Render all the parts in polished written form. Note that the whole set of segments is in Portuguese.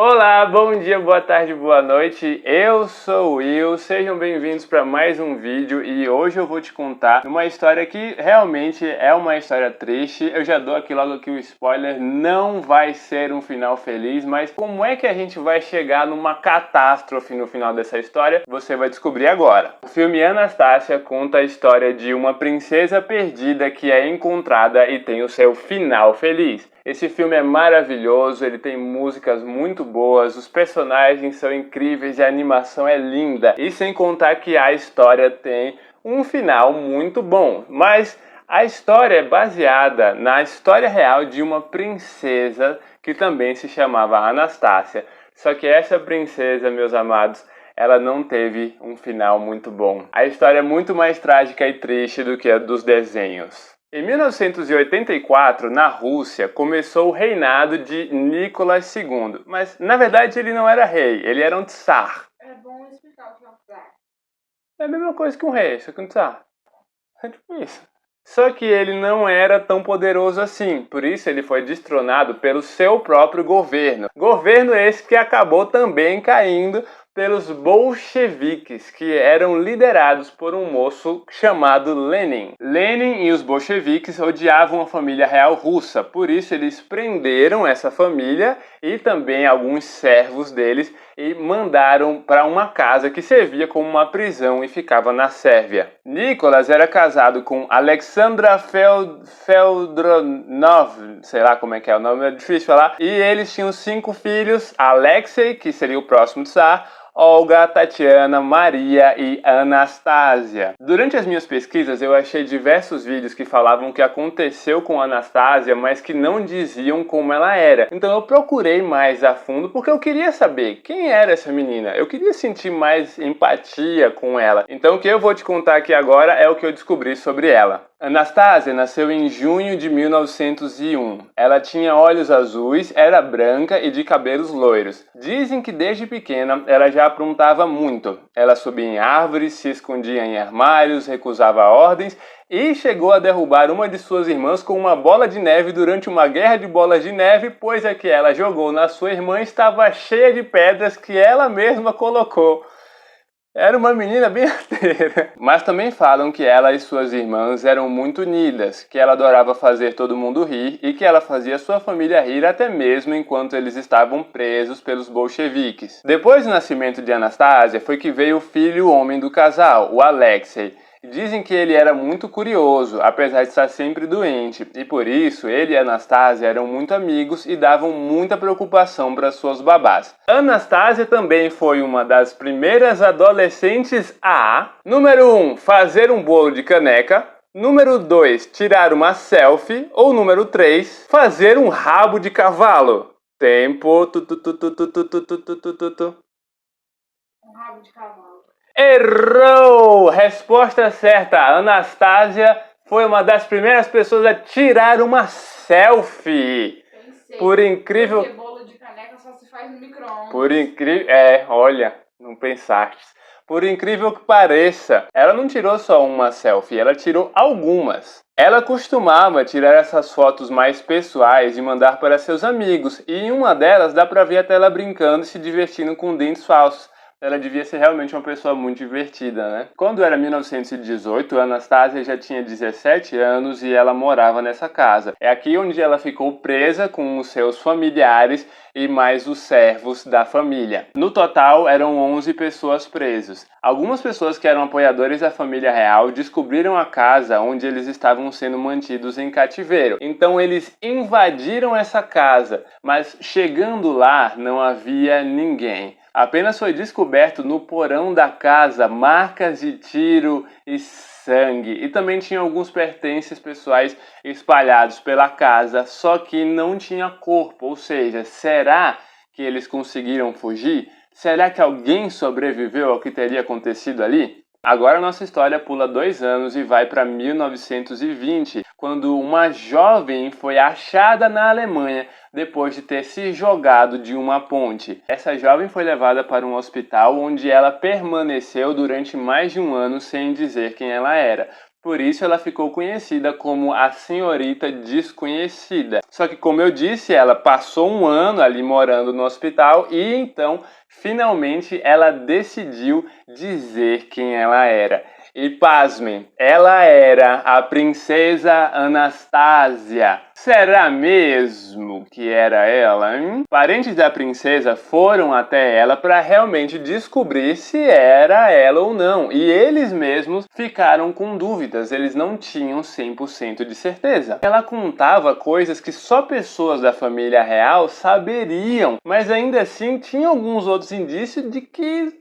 Olá, bom dia, boa tarde, boa noite, eu sou o Will, sejam bem-vindos para mais um vídeo e hoje eu vou te contar uma história que realmente é uma história triste. Eu já dou aqui logo aqui o spoiler, não vai ser um final feliz, mas como é que a gente vai chegar numa catástrofe no final dessa história, você vai descobrir agora. O filme Anastácia conta a história de uma princesa perdida que é encontrada e tem o seu final feliz. Esse filme é maravilhoso, ele tem músicas muito boas, os personagens são incríveis e a animação é linda. E sem contar que a história tem um final muito bom. Mas a história é baseada na história real de uma princesa que também se chamava Anastácia. Só que essa princesa, meus amados, ela não teve um final muito bom. A história é muito mais trágica e triste do que a dos desenhos. Em 1984, na Rússia, começou o reinado de Nicolas II. Mas, na verdade, ele não era rei, ele era um tsar. É bom explicar o que é um tsar. É a mesma coisa que um rei, só que um tsar. É tipo isso. Só que ele não era tão poderoso assim, por isso ele foi destronado pelo seu próprio governo. Governo esse que acabou também caindo pelos bolcheviques, que eram liderados por um moço chamado Lenin. Lenin e os bolcheviques odiavam a família real russa, por isso eles prenderam essa família e também alguns servos deles e mandaram para uma casa que servia como uma prisão e ficava na Sérvia. Nicolas era casado com Alexandra Feldronov, sei lá como é que é o nome, é difícil falar, e eles tinham 5 filhos, Alexei, que seria o próximo tsar, Olga, Tatiana, Maria e Anastásia. Durante as minhas pesquisas eu achei diversos vídeos que falavam o que aconteceu com Anastásia, mas que não diziam como ela era. Então eu procurei mais a fundo porque eu queria saber quem era essa menina. Eu queria sentir mais empatia com ela. Então o que eu vou te contar aqui agora é o que eu descobri sobre ela. Anastásia nasceu em junho de 1901. Ela tinha olhos azuis, era branca e de cabelos loiros. Dizem que desde pequena ela já aprontava muito. Ela subia em árvores, se escondia em armários, recusava ordens e chegou a derrubar uma de suas irmãs com uma bola de neve durante uma guerra de bolas de neve, pois a que ela jogou na sua irmã estava cheia de pedras que ela mesma colocou. Era uma menina bem arteira. Mas também falam que ela e suas irmãs eram muito unidas, que ela adorava fazer todo mundo rir e que ela fazia sua família rir até mesmo enquanto eles estavam presos pelos bolcheviques. Depois do nascimento de Anastásia foi que veio o filho homem do casal, o Alexei. Dizem que ele era muito curioso, apesar de estar sempre doente, e por isso ele e Anastásia eram muito amigos e davam muita preocupação para suas babás. Anastásia também foi uma das primeiras adolescentes a... Número 1, fazer um bolo de caneca. Número 2, tirar uma selfie. Ou número 3, fazer um rabo de cavalo. Tempo... Um rabo de cavalo. Errou! Resposta certa. Anastásia foi uma das primeiras pessoas a tirar uma selfie. Pensei. Por incrível... Porque bolo de caneca só se faz no micro-ondas. Por incrível... olha, não pensaste. Por incrível que pareça, ela não tirou só uma selfie, ela tirou algumas. Ela costumava tirar essas fotos mais pessoais e mandar para seus amigos. E em uma delas dá pra ver até ela brincando e se divertindo com dentes falsos. Ela devia ser realmente uma pessoa muito divertida, né? Quando era 1918, a Anastásia já tinha 17 anos e ela morava nessa casa. É aqui onde ela ficou presa com os seus familiares e mais os servos da família. No total, eram 11 pessoas presas. Algumas pessoas que eram apoiadores da família real descobriram a casa onde eles estavam sendo mantidos em cativeiro. Então eles invadiram essa casa, mas chegando lá não havia ninguém. Apenas foi descoberto no porão da casa marcas de tiro e sangue. E também tinha alguns pertences pessoais espalhados pela casa, só que não tinha corpo. Ou seja, será que eles conseguiram fugir? Será que alguém sobreviveu ao que teria acontecido ali? Agora nossa história pula 2 anos e vai para 1920, quando uma jovem foi achada na Alemanha depois de ter se jogado de uma ponte. Essa jovem foi levada para um hospital onde ela permaneceu durante mais de 1 ano sem dizer quem ela era. Por isso ela ficou conhecida como a Senhorita Desconhecida. Só que, como eu disse, ela passou um ano ali morando no hospital e então, finalmente, ela decidiu dizer quem ela era. E pasmem, ela era a princesa Anastásia. Será mesmo que era ela, hein? Parentes da princesa foram até ela para realmente descobrir se era ela ou não. E eles mesmos ficaram com dúvidas, eles não tinham 100% de certeza. Ela contava coisas que só pessoas da família real saberiam, mas ainda assim tinha alguns outros indícios de que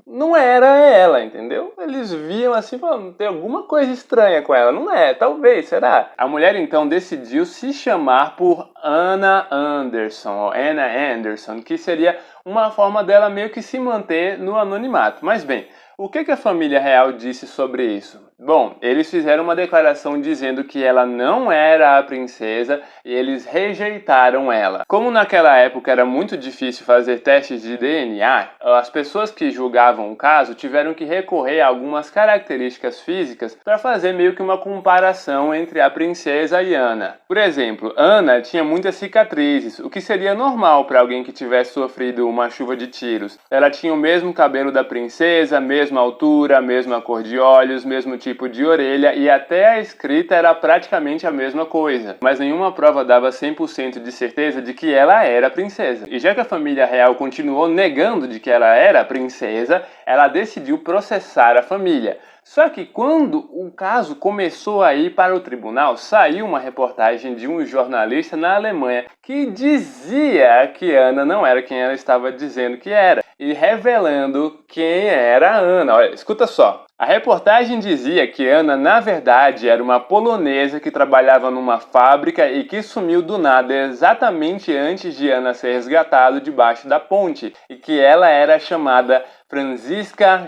não era ela, entendeu? Eles viam assim, falando, tem alguma coisa estranha com ela. Não é, talvez, será? A mulher então decidiu se chamar por Anna Anderson, ou Anna Anderson, que seria uma forma dela meio que se manter no anonimato. Mas bem, o que a família real disse sobre isso? Bom, eles fizeram uma declaração dizendo que ela não era a princesa e eles rejeitaram ela. Como naquela época era muito difícil fazer testes de DNA, as pessoas que julgavam o caso tiveram que recorrer a algumas características físicas para fazer meio que uma comparação entre a princesa e Ana. Por exemplo, Ana tinha muitas cicatrizes, o que seria normal para alguém que tivesse sofrido uma chuva de tiros. Ela tinha o mesmo cabelo da princesa, mesma altura, mesma cor de olhos, mesmo tipo de orelha e até a escrita era praticamente a mesma coisa. Mas nenhuma prova dava 100% de certeza de que ela era a princesa. E já que a família real continuou negando de que ela era a princesa, ela decidiu processar a família. Só que quando o caso começou a ir para o tribunal, saiu uma reportagem de um jornalista na Alemanha que dizia que Ana não era quem ela estava dizendo que era, e revelando quem era a Ana. Olha, escuta só. A reportagem dizia que Ana, na verdade, era uma polonesa que trabalhava numa fábrica e que sumiu do nada exatamente antes de Ana ser resgatada debaixo da ponte, e que ela era chamada Franziska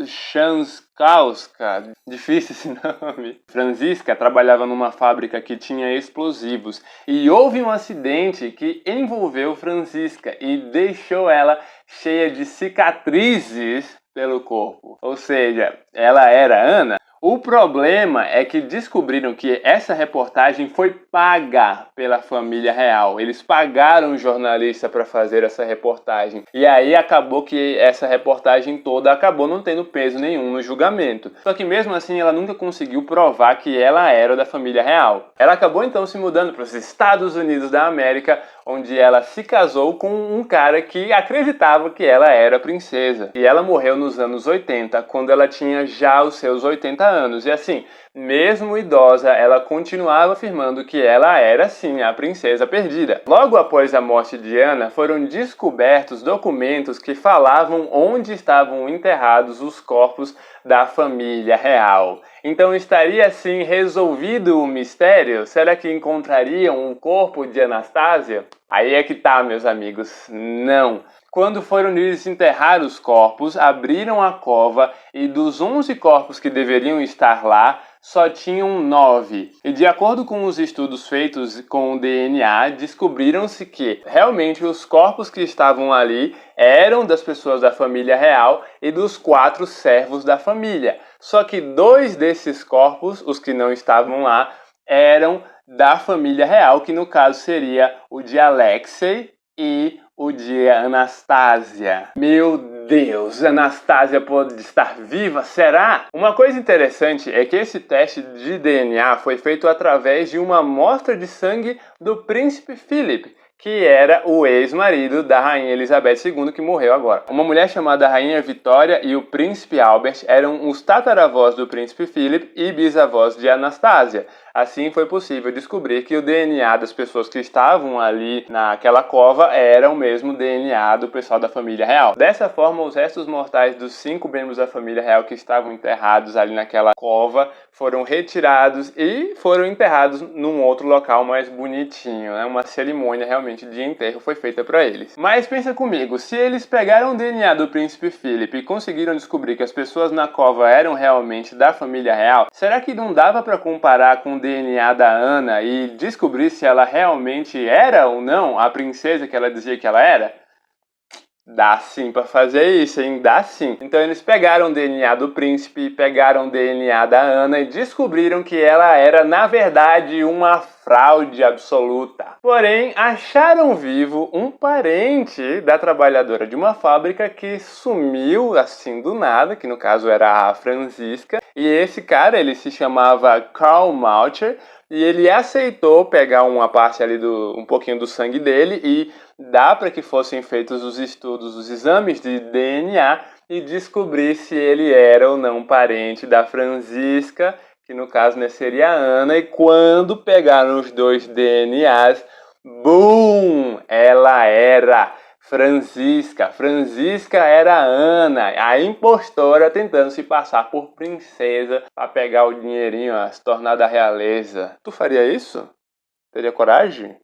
Shanskauska, difícil esse nome. Franziska trabalhava numa fábrica que tinha explosivos e houve um acidente que envolveu Franziska e deixou ela cheia de cicatrizes pelo corpo. Ou seja, ela era Ana. O problema é que descobriram que essa reportagem foi paga pela família real. Eles pagaram o jornalista para fazer essa reportagem. E aí acabou que essa reportagem toda acabou não tendo peso nenhum no julgamento. Só que mesmo assim ela nunca conseguiu provar que ela era da família real. Ela acabou então se mudando para os Estados Unidos da América, onde ela se casou com um cara que acreditava que ela era princesa. E ela morreu nos anos 80, quando ela tinha já os seus 80 anos. E assim, mesmo idosa, ela continuava afirmando que ela era sim a princesa perdida. Logo após a morte de Ana, foram descobertos documentos que falavam onde estavam enterrados os corpos da família real. Então estaria assim resolvido o mistério? Será que encontrariam um corpo de Anastásia? Aí é que tá, meus amigos, não. Quando foram desenterrar os corpos, abriram a cova e dos 11 corpos que deveriam estar lá, só tinham 9. E de acordo com os estudos feitos com o DNA, descobriram-se que realmente os corpos que estavam ali eram das pessoas da família real e dos 4 servos da família. Só que 2 desses corpos, os que não estavam lá, eram da família real, que no caso seria o de Alexei e o de Anastásia. Meu Deus, Anastásia pode estar viva, será? Uma coisa interessante é que esse teste de DNA foi feito através de uma amostra de sangue do príncipe Philip, que era o ex-marido da rainha Elizabeth II, que morreu agora. Uma mulher chamada Rainha Vitória e o príncipe Albert eram os tataravós do príncipe Philip e bisavós de Anastásia. Assim foi possível descobrir que o DNA das pessoas que estavam ali naquela cova era o mesmo DNA do pessoal da família real. Dessa forma, os restos mortais dos 5 membros da família real que estavam enterrados ali naquela cova foram retirados e foram enterrados num outro local mais bonitinho, né? Uma cerimônia realmente de enterro foi feita para eles. Mas pensa comigo, se eles pegaram o DNA do príncipe Philip e conseguiram descobrir que as pessoas na cova eram realmente da família real, será que não dava para comparar com o DNA da Ana e descobrir se ela realmente era ou não a princesa que ela dizia que ela era? Dá sim pra fazer isso, hein? Dá sim. Então eles pegaram o DNA do príncipe, pegaram o DNA da Ana e descobriram que ela era, na verdade, uma fraude absoluta. Porém, acharam vivo um parente da trabalhadora de uma fábrica que sumiu assim do nada, que no caso era a Franziska. E esse cara, ele se chamava Karl Malcher, e ele aceitou pegar uma parte ali um pouquinho do sangue dele e dar para que fossem feitos os estudos, os exames de DNA e descobrir se ele era ou não parente da Franziska, que no caso, né, seria a Ana. E quando pegaram os dois DNAs, BUM! Ela era Franziska. Franziska era a Ana, a impostora tentando se passar por princesa para pegar o dinheirinho, se tornar da realeza. Tu faria isso? Teria coragem?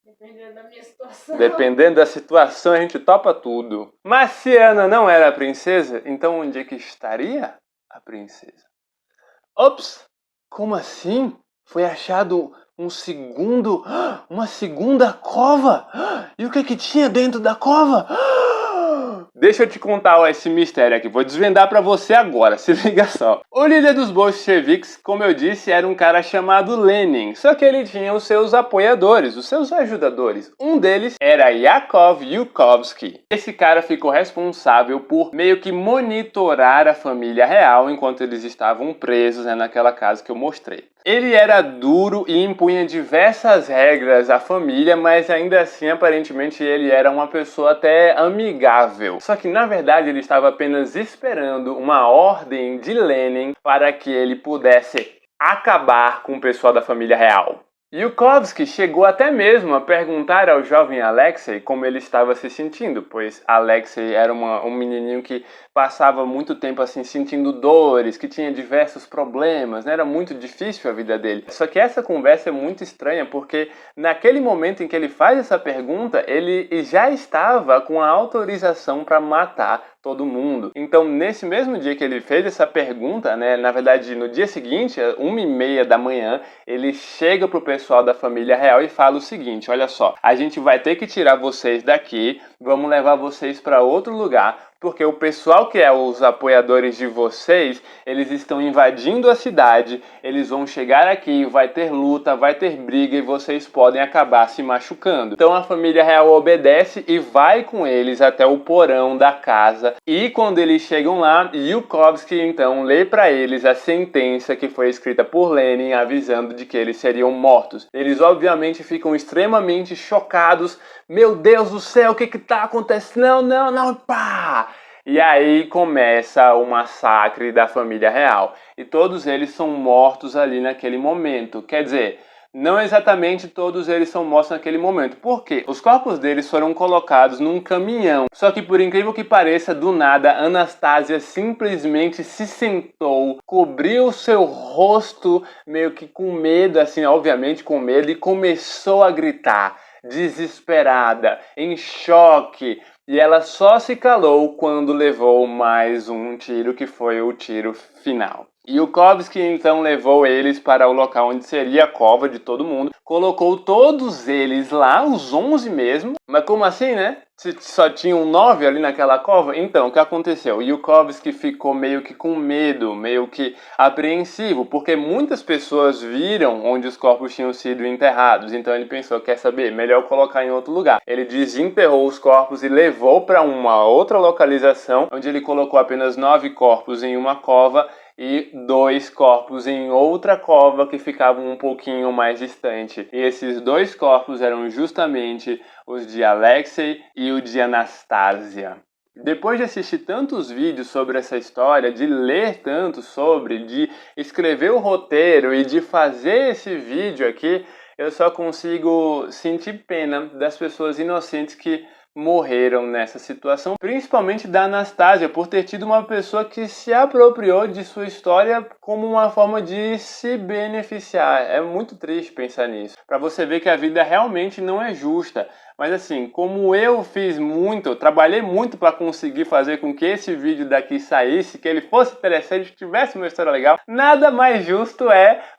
Dependendo da minha situação. Dependendo da situação, a gente topa tudo. Mas se Ana não era a princesa, então onde é que estaria a princesa? Ops! Como assim? Foi achado uma segunda cova? E o que que tinha dentro da cova? Deixa eu te contar esse mistério aqui, vou desvendar pra você agora, se liga só. O líder dos bolcheviques, como eu disse, era um cara chamado Lenin, só que ele tinha os seus apoiadores, os seus ajudadores. Um deles era Yakov Yukovsky. Esse cara ficou responsável por meio que monitorar a família real enquanto eles estavam presos, né, naquela casa que eu mostrei. Ele era duro e impunha diversas regras à família, mas ainda assim, aparentemente, ele era uma pessoa até amigável. Só que, na verdade, ele estava apenas esperando uma ordem de Lenin para que ele pudesse acabar com o pessoal da família real. Yukovsky chegou até mesmo a perguntar ao jovem Alexei como ele estava se sentindo, pois Alexei era um menininho que passava muito tempo assim sentindo dores, que tinha diversos problemas, né? Era muito difícil a vida dele. Só que essa conversa é muito estranha porque naquele momento em que ele faz essa pergunta, ele já estava com a autorização para matar todo mundo. Então, nesse mesmo dia que ele fez essa pergunta, né, na verdade, no dia seguinte, 1h30 da manhã, ele chega pro pessoal da família real e fala o seguinte: olha só, a gente vai ter que tirar vocês daqui, vamos levar vocês para outro lugar, porque o pessoal que é os apoiadores de vocês, eles estão invadindo a cidade, eles vão chegar aqui, vai ter luta, vai ter briga e vocês podem acabar se machucando. Então a família real obedece e vai com eles até o porão da casa. E quando eles chegam lá, Yukovsky então lê para eles a sentença que foi escrita por Lenin, avisando de que eles seriam mortos. Eles obviamente ficam extremamente chocados. Meu Deus do céu, o que tá acontecendo? Não, pá! E aí começa o massacre da família real. E todos eles são mortos ali naquele momento. Quer dizer, não exatamente todos eles são mortos naquele momento. Por quê? Os corpos deles foram colocados num caminhão. Só que por incrível que pareça, do nada, Anastasia simplesmente se sentou, cobriu seu rosto meio que com medo, assim, obviamente com medo, e começou a gritar, desesperada, em choque. E ela só se calou quando levou mais um tiro, que foi o tiro final. Yukovsky então levou eles para o local onde seria a cova de todo mundo, colocou todos eles lá, os 11 mesmo. Mas como assim, né? Se só tinham 9 ali naquela cova? Então, o que aconteceu? Yukovsky ficou meio que com medo, meio que apreensivo, porque muitas pessoas viram onde os corpos tinham sido enterrados. Então ele pensou, quer saber? Melhor colocar em outro lugar. Ele desenterrou os corpos e levou para uma outra localização, onde ele colocou apenas 9 corpos em uma cova e 2 corpos em outra cova que ficavam um pouquinho mais distante. E esses 2 corpos eram justamente os de Alexei e o de Anastasia. Depois de assistir tantos vídeos sobre essa história, de ler tanto sobre, de escrever o roteiro e de fazer esse vídeo aqui, eu só consigo sentir pena das pessoas inocentes que morreram nessa situação, principalmente da Anastasia, por ter tido uma pessoa que se apropriou de sua história como uma forma de se beneficiar. É muito triste pensar nisso, para você ver que a vida realmente não é justa. Mas assim, como eu fiz muito, eu trabalhei muito para conseguir fazer com que esse vídeo daqui saísse, que ele fosse interessante, tivesse uma história legal, nada mais justo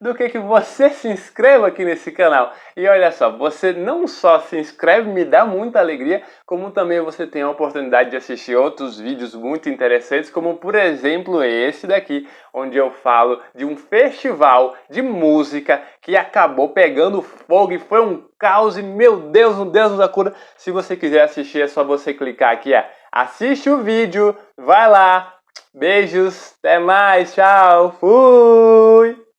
do que você se inscreva aqui nesse canal. E olha só, você não só se inscreve, me dá muita alegria, como também você tem a oportunidade de assistir outros vídeos muito interessantes, como por exemplo esse daqui, onde eu falo de um festival de música que acabou pegando fogo e foi um caos e meu Deus nos acuda. Se você quiser assistir é só você clicar aqui, assiste o vídeo, vai lá, beijos, até mais, tchau, fui!